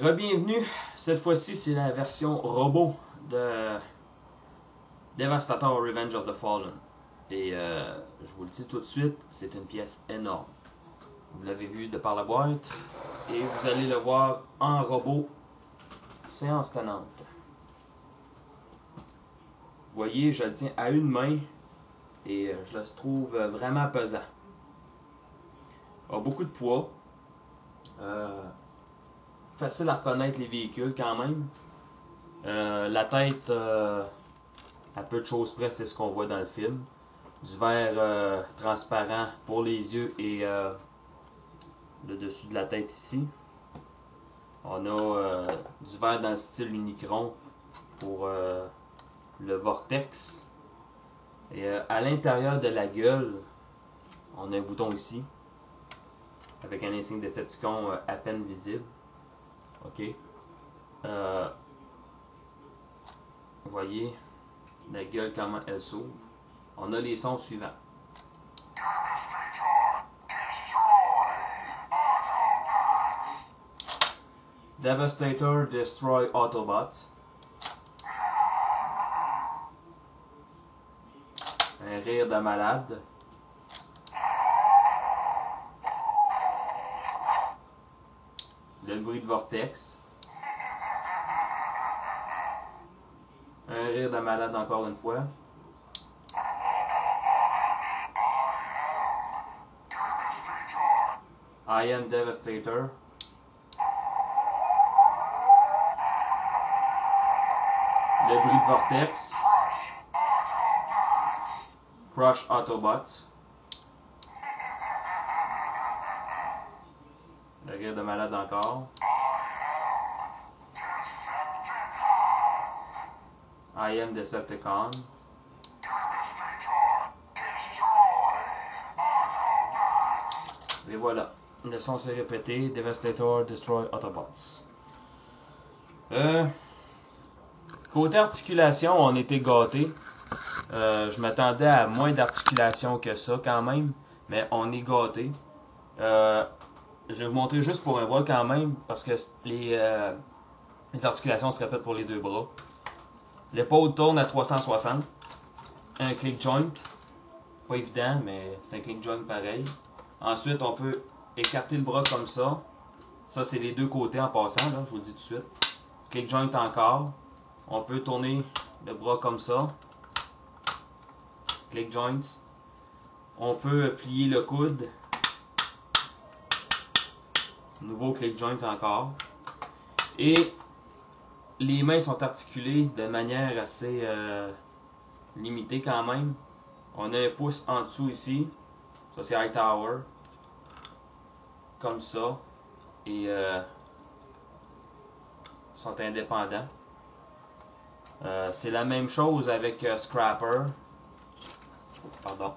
Rebienvenue, cette fois-ci c'est la version robot de Devastator Revenge of the Fallen. Et je vous le dis tout de suite, c'est une pièce énorme. Vous l'avez vu de par la boîte et vous allez le voir en robot, séance tenante. Vous voyez, je le tiens à une main et je le trouve vraiment pesant. Il a beaucoup de poids. Facile à reconnaître les véhicules quand même. La tête, à peu de choses près, c'est ce qu'on voit dans le film. Du verre transparent pour les yeux et le dessus de la tête ici. On a du verre dans le style Unicron pour le vortex. Et à l'intérieur de la gueule, on a un bouton ici avec un insigne Decepticon à peine visible. Ok. Vous voyez la gueule, comment elle s'ouvre. On a les sons suivants. Devastator Destroy Autobots. Un rire de malade. Le bruit de vortex. Un rire de malade encore une fois. I am Devastator. Le bruit de vortex. Crush Autobots. Le rire de malade encore. I am Decepticon. Et voilà. Le son s'est répété. Devastator Destroy Autobots. Côté articulation, on était gâtés. Je m'attendais à moins d'articulation que ça quand même. Mais on est gâtés. Je vais vous montrer juste pour un bras quand même. Parce que les articulations se répètent pour les deux bras. L'épaule tourne à 360. Un click joint. Pas évident, mais c'est un click joint pareil. Ensuite, on peut écarter le bras comme ça. Ça, c'est les deux côtés en passant, là, je vous le dis tout de suite. Click joint encore. On peut tourner le bras comme ça. Click joints. On peut plier le coude. Nouveau click joints encore. Et les mains sont articulées de manière assez limitée quand même. On a un pouce en dessous ici. Ça, c'est Hightower. Comme ça. Et ils sont indépendants. C'est la même chose avec Scrapper. Pardon.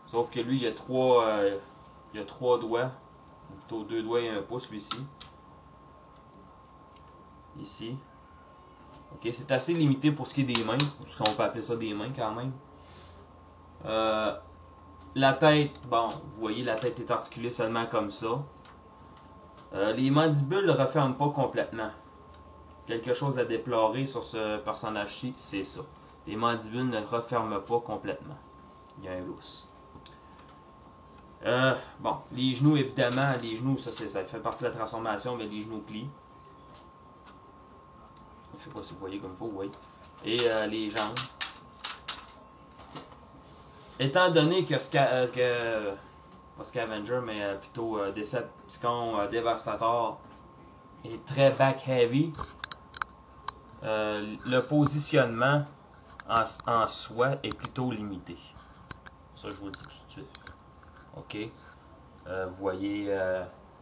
Sauf que lui, il y a trois doigts. Ou plutôt deux doigts et un pouce, lui-ci. Ici. Ok, c'est assez limité pour ce qui est des mains. Parce qu'on peut appeler ça des mains quand même. La tête, bon, vous voyez, la tête est articulée seulement comme ça. Les mandibules ne referment pas complètement. Quelque chose à déplorer sur ce personnage-ci, c'est ça. Les mandibules ne referment pas complètement. Il y a un lousse. Bon, les genoux, évidemment, les genoux, ça fait partie de la transformation, mais les genoux plient. Je sais pas si vous voyez comme il faut, oui. Et les jambes. Étant donné que pas Scavenger, mais plutôt Decepticon Devastator est très back heavy, le positionnement en soi est plutôt limité. Ça, je vous le dis tout de suite. Ok. Vous voyez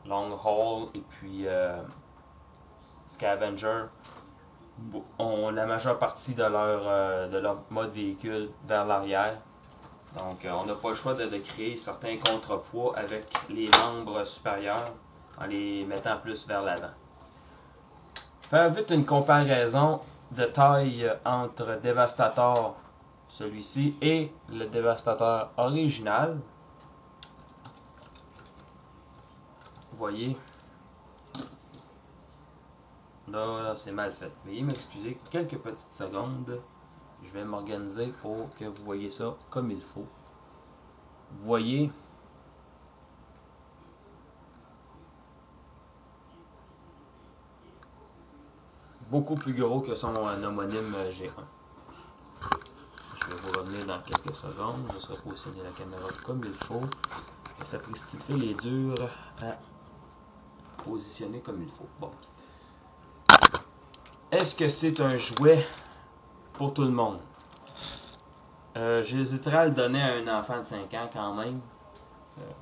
Long Haul et puis Scavenger ont la majeure partie de leur mode véhicule vers l'arrière. Donc, on n'a pas le choix de créer certains contrepoids avec les membres supérieurs en les mettant plus vers l'avant. Faire vite une comparaison de taille entre Devastator, celui-ci, et le Devastator original. voyez, là, c'est mal fait. Veuillez m'excuser quelques petites secondes. Je vais m'organiser pour que vous voyez ça comme il faut. Vous voyez, beaucoup plus gros que son homonyme G1. Je vais vous revenir dans quelques secondes. Je serai positionner la caméra comme il faut. Et sa petite fil est dur à positionner comme il faut. Bon. Est-ce que c'est un jouet pour tout le monde? J'hésiterais à le donner à un enfant de 5 ans quand même.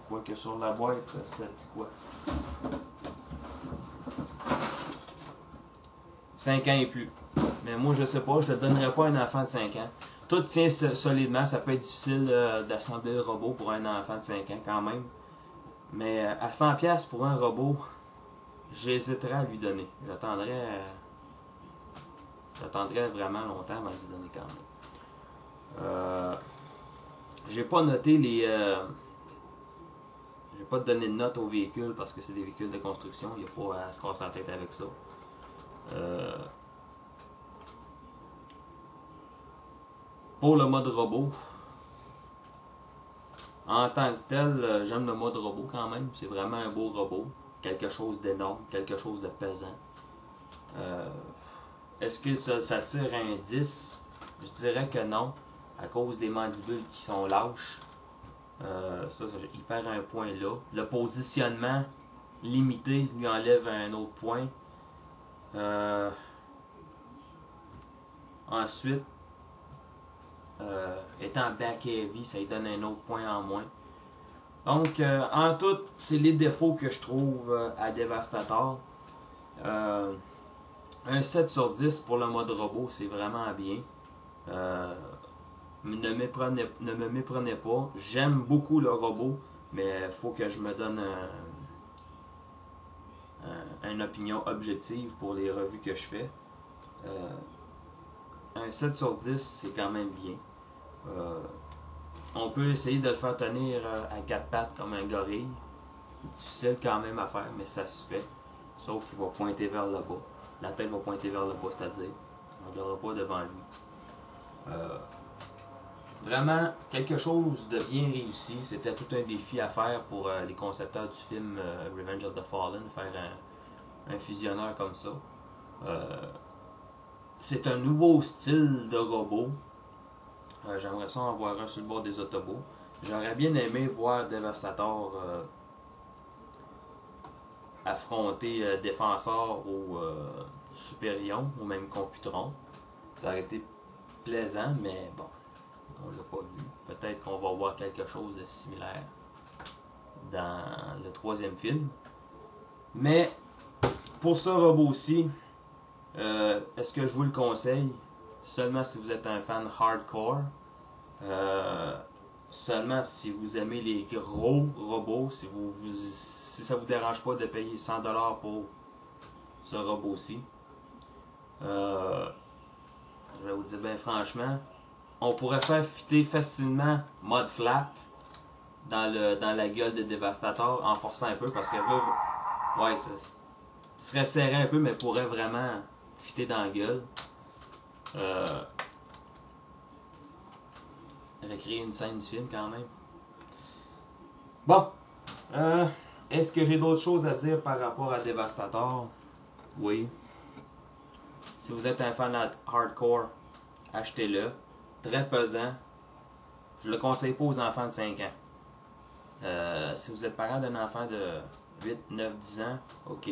Quoique sur la boîte, ça dit quoi? 5 ans et plus. Mais moi, je sais pas, je le donnerais pas à un enfant de 5 ans. Tout tient solidement, ça peut être difficile d'assembler le robot pour un enfant de 5 ans quand même. Mais à 100$ pour un robot, j'hésiterais à lui donner. J'attendrais vraiment longtemps avant de lui donner quand même. J'ai pas noté les... j'ai pas donné de note aux véhicules parce que c'est des véhicules de construction. Il n'y a pas à se casser la tête avec ça. Pour le mode robot, en tant que tel, j'aime le mode robot quand même. C'est vraiment un beau robot. Quelque chose d'énorme, quelque chose de pesant. Est-ce que ça tire un 10? Je dirais que non, à cause des mandibules qui sont lâches. Il perd un point là. Le positionnement limité lui enlève un autre point. Ensuite, étant back heavy, ça lui donne un autre point en moins. Donc, en tout, c'est les défauts que je trouve à Devastator. Un 7 sur 10 pour le mode robot, c'est vraiment bien. Ne me méprenez pas. J'aime beaucoup le robot, mais il faut que je me donne une opinion objective pour les revues que je fais. Un 7 sur 10, c'est quand même bien. On peut essayer de le faire tenir à 4 pattes comme un gorille. Difficile quand même à faire, mais ça se fait. Sauf qu'il va pointer vers le bas. La tête va pointer vers le bas, c'est-à-dire on ne l'aura pas devant lui. Vraiment, quelque chose de bien réussi. C'était tout un défi à faire pour les concepteurs du film Revenge of the Fallen, faire un fusionneur comme ça. C'est un nouveau style de robot. J'aimerais ça en voir un sur le bord des autobots. J'aurais bien aimé voir Devastator affronter Défenseur ou Superion, ou même Computron. Ça aurait été plaisant, mais bon, on l'a pas vu. Peut-être qu'on va voir quelque chose de similaire dans le troisième film. Mais pour ce robot-ci, est-ce que je vous le conseille? Seulement si vous êtes un fan hardcore. Seulement si vous aimez les gros robots, si ça vous dérange pas de payer 100$ pour ce robot-ci. Je vais vous dire bien franchement, on pourrait faire fitter facilement mode flap dans la gueule de Devastator en forçant un peu parce que ouais, ça serait serré un peu, mais pourrait vraiment fitter dans la gueule. Recréer une scène du film quand même. Bon, est-ce que j'ai d'autres choses à dire par rapport à Devastator? Oui. Si vous êtes un fan hardcore, achetez-le. Très pesant. Je le conseille pas aux enfants de 5 ans. Si vous êtes parent d'un enfant de 8, 9, 10 ans, ok.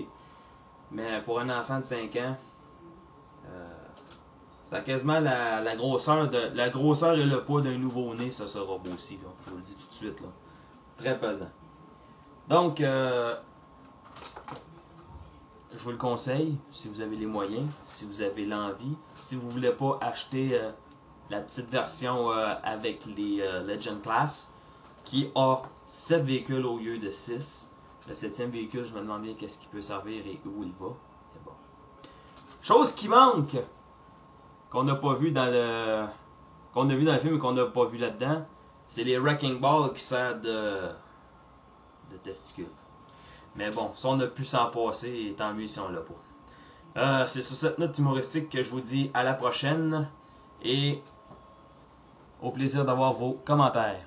Mais pour un enfant de 5 ans, ça a quasiment la grosseur et le poids d'un nouveau-né, ça, ce robot-ci. Là. Je vous le dis tout de suite. Là. Très pesant. Donc, je vous le conseille, si vous avez les moyens, si vous avez l'envie. Si vous ne voulez pas acheter la petite version avec les Legend Class, qui a 7 véhicules au lieu de 6. Le 7e véhicule, je me demande bien qu'est-ce qu'il peut servir et où il va. C'est bon. Chose qui manque, qu'on n'a pas vu dans le film et qu'on n'a pas vu là-dedans, c'est les Wrecking Balls qui servent de testicules. Mais bon, si on a pu s'en passer, tant mieux si on l'a pas. C'est sur cette note humoristique que je vous dis à la prochaine et au plaisir d'avoir vos commentaires.